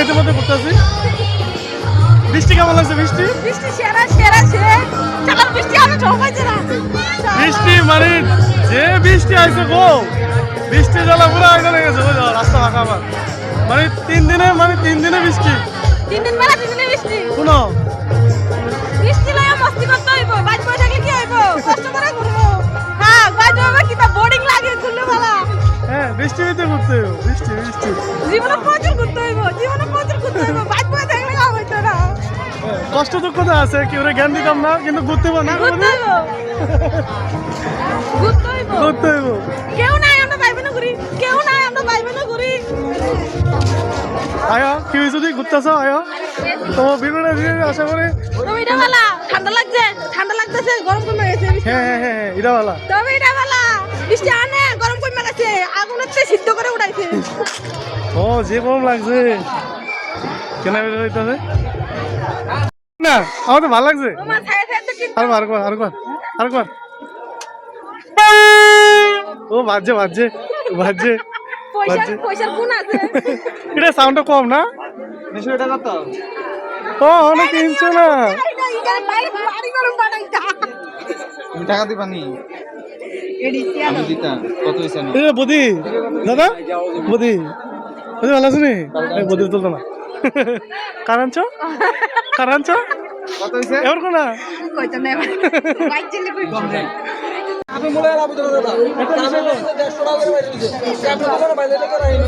ইতিমধ্যে করতেছি। বৃষ্টি কেমন লাগছে? বৃষ্টি বৃষ্টি মানে যে বৃষ্টি আইছে গো, বৃষ্টি জ্বালা পুরো আগে লেগেছে। ওই রাস্তা ফাঁকা আবার মানে 3 দিনে বৃষ্টি। 3 দিন মেলা 3 দিনে বৃষ্টি। শুনো বৃষ্টি লয়া মস্তি করতে হইব, বাইক বই থাকলে কি হইব? কষ্ট করে ঘুরবো। হ্যাঁ, বাইক হবে কিবা বোর্ডিং লাগে ঘুরলে ভালো। হ্যাঁ, বৃষ্টি হইতে ঘুরতে হইব। বৃষ্টি জীবনে প্রচুর ঘুরতে হইব, বাইক বই থাকলে কাম হইতো না। কষ্ট দুঃখ তো আছে, কেউ জ্ঞান দিতাম না, কিন্তু ঘুরতে হইব না। ঘুরতে হইব। কেউ নাই আমরা বাইক বই ঘুরি, আয়ো কি হয়েছে? তুই ঘুরতেছ? আয়ো তোমার বিরুদ্ধে আশা করে তবে এটা ভালো। ঠান্ডা লাগতেছে, গরম কমে গেছে। হ্যাঁ এটা ভালো। তবে এটা ভালো, বৃষ্টি আনে গরম কমে গেছে, আগুনেতে সিদ্ধ করে উড়াইছে। ও যে গরম লাগছে কেনা বের হইতাছে না, আমার তো ভালো লাগছে। তোমার ছায়া ছায়া তো কি আর কর ও বাজে পয়সার গুণ আছে। এটা সাউন্ডটা কম না? এটা কত? ও অনেক কিনছো না। তুমি টাকা দিবা নি? আমি দিতাম। কত হইছে না? বদি দাদা, বদি ভালো আছো নি? বদি তুলতো না। কারাঞ্চ কত হইছে? এবার কোনা কইতো না বাইক চলে কই আপনি মোলা লাভ দিতে দাদা। এটা 150 টাকা করে বাইরে দিছে। আপনি তো বাইরে থেকে রাই না।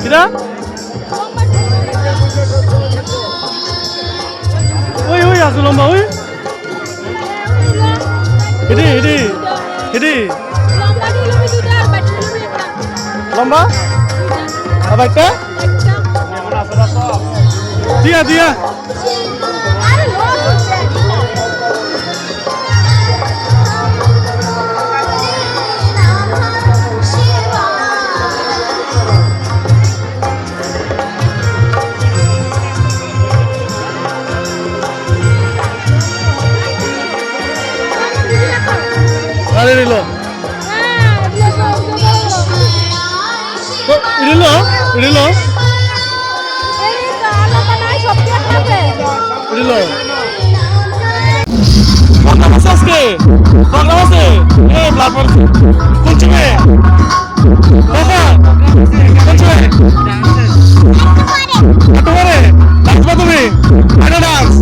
কিরা ওই আসো লম্বা ওই এডি লম্বা আবার একটা দিয়া আরে নিল আজকে প্রোগ্রাম আছে। কোনচুমে নাচবা তুমি? ডান্স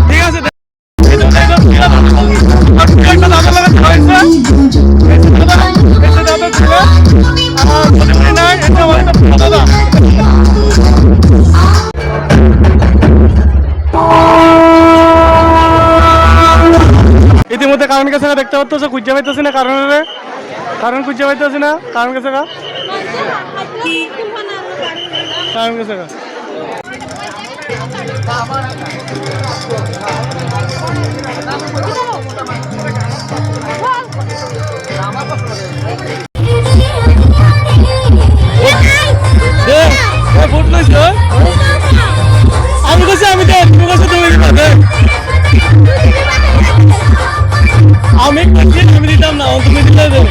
ঠিক আছে। ইতিমধ্যে কারণ গেছে না, দেখতে পাচ্ছ খুঁজে পাইতেছি না। কারণ খুঁজে পাইতেছি না। কারণ গেছে আমি কইছি আমি দেখ তুমি কইছো তুমি আমি দিতাম না, তুমি দিলে দে